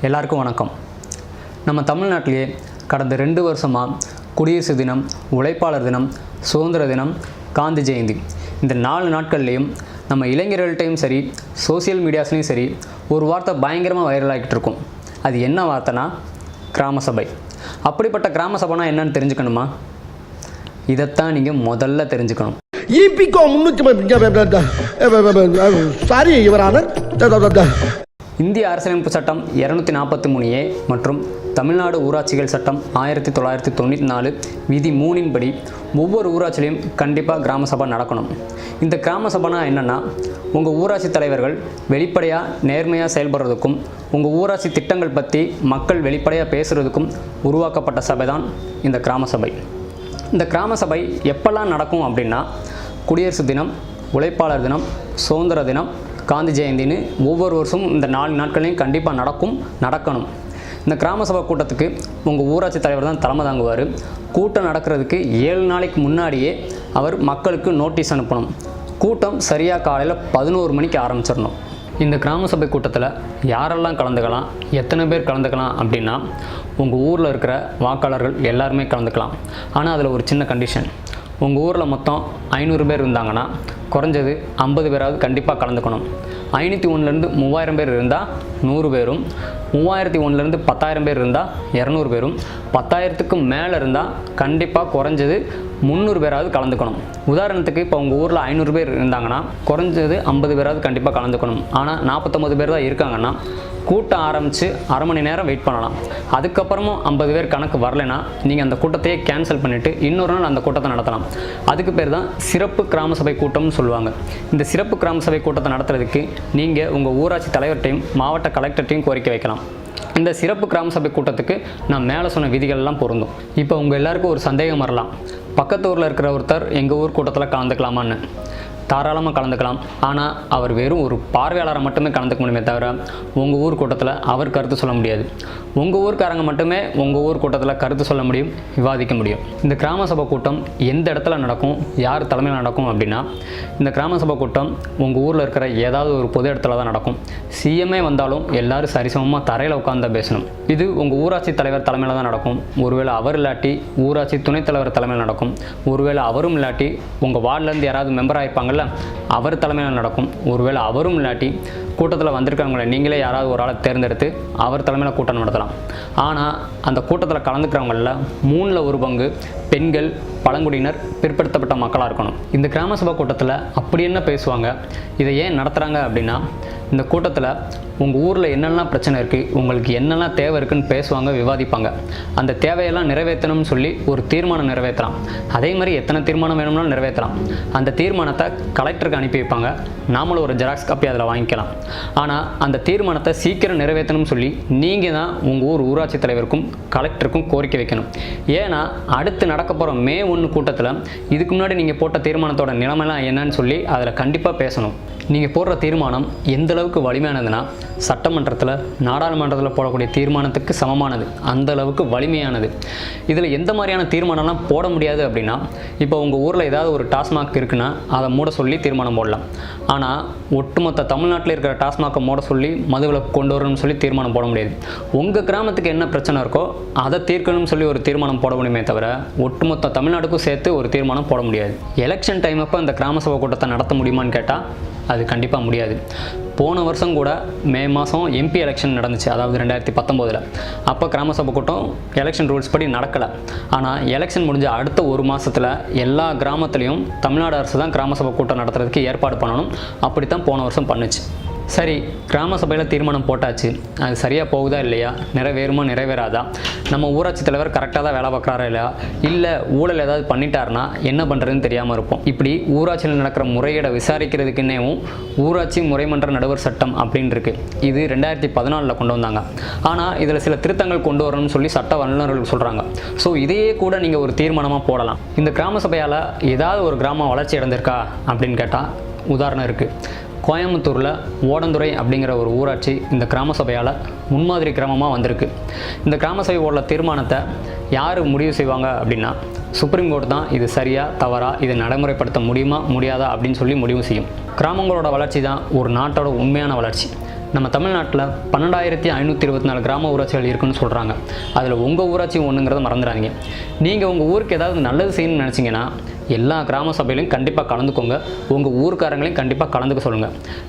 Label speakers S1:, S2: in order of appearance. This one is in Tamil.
S1: எல்லாருக்கும் வணக்கம். நம்ம தமிழ்நாட்டிலேயே கடந்த 2 வருஷமாக குடியரசு தினம், உழைப்பாளர் தினம், சுதந்திர தினம், காந்தி ஜெயந்தி இந்த 4 நாட்கள்லேயும் நம்ம இளைஞர்கள்ட்டையும் சரி, சோசியல் மீடியாஸ்லேயும் சரி ஒரு வார்த்தை பயங்கரமாக வைரல் ஆகிட்டு இருக்கும். அது என்ன வார்த்தைனா கிராம சபை. அப்படிப்பட்ட கிராம சபைனா என்னன்னு தெரிஞ்சுக்கணுமா? இதைத்தான் நீங்கள் முதல்ல தெரிஞ்சுக்கணும். இந்திய அரசியலமைப்பு சட்டம் 243A மற்றும் தமிழ்நாடு ஊராட்சிகள் சட்டம் 1994 விதி 3 படி ஒவ்வொரு ஊராட்சியிலையும் கண்டிப்பாக கிராம சபை நடக்கணும். இந்த கிராம சபைனா என்னென்னா, உங்கள் ஊராட்சி தலைவர்கள் வெளிப்படையாக நேர்மையாக செயல்படுறதுக்கும் உங்கள் ஊராட்சி திட்டங்கள் பற்றி மக்கள் வெளிப்படையாக பேசுகிறதுக்கும் உருவாக்கப்பட்ட சபை தான் இந்த கிராம சபை. இந்த கிராம சபை எப்பெல்லாம் நடக்கும் அப்படின்னா, குடியரசு தினம், உழைப்பாளர் தினம், சுதந்திர தினம், காந்தி ஜெயந்தின்னு ஒவ்வொரு வருஷமும் இந்த 4 நாட்களையும் கண்டிப்பாக நடக்கணும். இந்த கிராம சபை கூட்டத்துக்கு உங்கள் ஊராட்சி தலைவர் தான் தலைமை தாங்குவார். கூட்டம் நடக்கிறதுக்கு 7 நாளைக்கு முன்னாடியே அவர் மக்களுக்கு நோட்டீஸ் அனுப்பணும். கூட்டம் சரியாக காலையில் 11 மணிக்கு ஆரம்பிச்சிடணும். இந்த கிராம சபை கூட்டத்தில் யாரெல்லாம் கலந்துக்கலாம், எத்தனை பேர் கலந்துக்கலாம் அப்படின்னா, உங்கள் ஊரில் இருக்கிற வாக்காளர்கள் எல்லாருமே கலந்துக்கலாம். ஆனால் அதில் ஒரு சின்ன கண்டிஷன். உங்கள் ஊரில் மொத்தம் 500 பேர் இருந்தாங்கன்னா குறைஞ்சது 50 பேராவது கண்டிப்பாக கலந்துக்கணும். 501லேருந்து 3000 பேர் இருந்தால் 100 பேரும், 3001லேருந்து 10,000 பேர் இருந்தால் 200 பேரும், 10,000க்கு மேலே இருந்தால் கண்டிப்பாக குறைஞ்சது 300 பேராவது கலந்துக்கணும். உதாரணத்துக்கு இப்போ உங்கள் ஊரில் 500 பேர் இருந்தாங்கன்னா குறைஞ்சது 50 பேராவது கண்டிப்பாக கலந்துக்கணும். ஆனால் 49 பேர் தான் இருக்காங்கன்னா கூட்டம் ஆரம்பித்து அரை மணி நேரம் வெயிட் பண்ணலாம். அதுக்கப்புறமும் 50 பேர் கணக்கு வரலைன்னா நீங்கள் அந்த கூட்டத்தையே கேன்சல் பண்ணிவிட்டு இன்னொரு நாள் அந்த கூட்டத்தை நடத்தலாம். அதுக்கு பேர் தான் சிறப்பு கிராம சபை கூட்டம்னு சொல்லுவாங்க. இந்த சிறப்பு கிராம சபை கூட்டத்தை நடத்துறதுக்கு நீங்கள் உங்கள் ஊராட்சி தலைவர்கிட்டையும் மாவட்ட கலெக்டர்கிட்டையும் கோரிக்கை வைக்கலாம். இந்த சிறப்பு கிராம சபை கூட்டத்துக்கு நான் மேலே சொன்ன விதிகள்லாம் பொருந்தும். இப்போ உங்கள் எல்லாருக்கும் ஒரு சந்தேகம் வரலாம், பக்கத்து ஊரில் இருக்கிற ஒருத்தர் எங்கள் ஊர் கூட்டத்தில் கலந்துக்கலாமான்னு. தாராளமாக கலந்துக்கலாம். ஆனால் அவர் வெறும் ஒரு பார்வையாளரை மட்டுமே கலந்துக்க முடியுமே தவிர உங்கள் ஊர் கூட்டத்தில் அவர் கருத்து சொல்ல முடியாது. உங்கள் ஊர்க்காரங்க மட்டுமே உங்கள் ஊர் கூட்டத்தில் கருத்து சொல்ல முடியும், விவாதிக்க முடியும். இந்த கிராம சபை கூட்டம் எந்த இடத்துல நடக்கும், யார் தலைமையில் நடக்கும் அப்படின்னா, இந்த கிராம சபை கூட்டம் உங்கள் ஊரில் இருக்கிற ஏதாவது ஒரு பொது இடத்துல தான் நடக்கும். சிஎம்ஏ வந்தாலும் எல்லாரும் சரிசமமாக தரையில் உட்காந்து தான் பேசணும். இது உங்கள் ஊராட்சி தலைவர் தலைமையில் தான் நடக்கும். ஒருவேளை அவர் இல்லாட்டி ஊராட்சி துணைத் தலைவர் தலைமையில் நடக்கும். ஒருவேளை அவரும் இல்லாட்டி உங்கள் வார்டிலேருந்து யாராவது மெம்பர் ஆகிருப்பாங்கல்ல, அவர் தலைமையில் நடக்கும். ஒருவேளை அவரும் இல்லாட்டி கூட்டத்தில் வந்திருக்கிறவங்களை நீங்களே யாராவது ஒரு ஆளை தேர்ந்தெடுத்து அவர் தலைமையில் கூட்டம் நடத்தலாம். ஆனால் அந்த கூட்டத்தில் கலந்துக்கிறவங்களில் 3ல் 1 பங்கு பெண்கள், பழங்குடியினர், பிற்படுத்தப்பட்ட மக்களாக இருக்கணும். இந்த கிராம சபை கூட்டத்தில் அப்படி என்ன பேசுவாங்க, இதை ஏன் நடத்துகிறாங்க அப்படின்னா, இந்த கூட்டத்தில் உங்கள் ஊரில் என்னெல்லாம் பிரச்சனை இருக்குது, உங்களுக்கு என்னெல்லாம் தேவை இருக்குதுன்னு பேசுவாங்க, விவாதிப்பாங்க. அந்த தேவையெல்லாம் நிறைவேற்றணும்னு சொல்லி ஒரு தீர்மானம் நிறைவேற்றலாம். அதே மாதிரி எத்தனை தீர்மானம் வேணும்னாலும் நிறைவேற்றலாம். அந்த தீர்மானத்தை கலெக்டருக்கு அனுப்பி வைப்பாங்க. நாமளும் ஒரு ஜெராக்ஸ் காப்பி அதில் வாங்கிக்கலாம். ஆனால் அந்த தீர்மானத்தை சீக்கிரம் நிறைவேற்றணும்னு சொல்லி நீங்கள் தான் உங்கள் ஊராட்சி தலைவருக்கும் கலெக்டருக்கும் கோரிக்கை வைக்கணும். ஏன்னா அடுத்து நடக்க போகிற மே 1 கூட்டத்தில் இதுக்கு முன்னாடி நீங்கள் போட்ட தீர்மானத்தோட நிலைமைலாம் என்னன்னு சொல்லி அதில் கண்டிப்பாக பேசணும். நீங்கள் போடுற தீர்மானம் எந்த அளவுக்கு வலிமையானதுன்னா, சட்டமன்றத்தில், நாடாளுமன்றத்தில் போடக்கூடிய தீர்மானத்துக்கு சமமானது, அந்த அளவுக்கு வலிமையானது. இதில் எந்த மாதிரியான தீர்மானம்லாம் போட முடியாது அப்படின்னா, இப்போ உங்கள் ஊரில் ஏதாவது ஒரு டாஸ்மாக் இருக்குன்னா அதை மூட சொல்லி தீர்மானம் போடலாம். ஆனால் ஒட்டுமொத்த தமிழ்நாட்டில் இருக்கிற டாஸ்மாக்கை மூட சொல்லி மதுவிலக்கு கொண்டு வரணும்னு சொல்லி தீர்மானம் போட முடியாது. உங்கள் கிராமத்துக்கு என்ன பிரச்சனை இருக்கோ அதை தீர்க்கணும்னு சொல்லி ஒரு தீர்மானம் போட முடியுமே தவிர ஒட்டுமொத்த தமிழ்நாட்டுக்கும் சேர்த்து ஒரு தீர்மானம் போட முடியாது. எலெக்ஷன் டைம் அப்போ அந்த கிராம சபை கூட்டத்தை நடத்த முடியுமான்னு கேட்டால் அது கண்டிப்பாக முடியாது. போன வருஷம் கூட மே மாதம் எம்பி எலெக்ஷன் நடந்துச்சு, அதாவது 2019. அப்போ கிராம சபை கூட்டம் எலெக்ஷன் ரூல்ஸ் படி நடக்கலை. ஆனால் எலெக்ஷன் முடிஞ்ச அடுத்த 1 மாதத்தில் எல்லா கிராமத்துலேயும் தமிழ்நாடு அரசு தான் கிராம சபை கூட்டம் நடத்துறதுக்கு ஏற்பாடு பண்ணணும். அப்படி தான் போன வருஷம் பண்ணுச்சு. சரி, கிராம சபையில் தீர்மானம் போட்டாச்சு, அது சரியாக போகுதா இல்லையா, நிறைவேறுமா நிறைவேறாதா, நம்ம ஊராட்சி தலைவர் கரெக்டாக தான் வேலை பார்க்குறாரா இல்லையா, இல்லை ஊழல் ஏதாவது பண்ணிட்டாருன்னா என்ன பண்ணுறதுன்னு தெரியாமல் இருப்போம். இப்படி ஊராட்சியில் நடக்கிற முறையீடை விசாரிக்கிறதுக்குன்னேவும் ஊராட்சி முறைமன்ற நடுவர் சட்டம் அப்படின்னு இருக்குது. இது 2014 கொண்டு வந்தாங்க. ஆனால் இதில் சில திருத்தங்கள் கொண்டு வரணும்னு சொல்லி சட்ட வல்லுநர்கள் சொல்கிறாங்க. ஸோ இதையே கூட நீங்கள் ஒரு தீர்மானமாக போடலாம். இந்த கிராம சபையால் ஏதாவது ஒரு கிராமம் வளர்ச்சி அடைந்திருக்கா அப்படின்னு கேட்டால் உதாரணம் இருக்குது. கோயம்புத்தூரில் ஓடந்துறை அப்படிங்கிற ஒரு ஊராட்சி இந்த கிராம சபையால் முன்மாதிரி கிராமமாக வந்திருக்கு. இந்த கிராம சபை உள்ள தீர்மானத்தை யார் முடிவு செய்வாங்க அப்படின்னா, சுப்ரீம் கோர்ட் தான் இது சரியா தவறா, இதை நடைமுறைப்படுத்த முடியுமா முடியாதா அப்படின்னு சொல்லி முடிவு செய்யும். கிராமங்களோட வளர்ச்சி தான் ஒரு நாட்டோட உண்மையான வளர்ச்சி. நம்ம தமிழ்நாட்டில் 12,524 கிராம ஊராட்சிகள் இருக்குன்னு சொல்கிறாங்க. அதில் உங்கள் ஊராட்சி ஒன்றுங்கிறத மறந்துடாதீங்க. நீங்கள் உங்கள் ஊருக்கு ஏதாவது நல்லது செய்யணும்னு நினச்சிங்கன்னா எல்லா கிராம சபையிலையும் கண்டிப்பாக கலந்துக்கோங்க. உங்கள் ஊருக்காரங்களையும் கண்டிப்பாக கலந்துக்க சொல்லுங்கள்.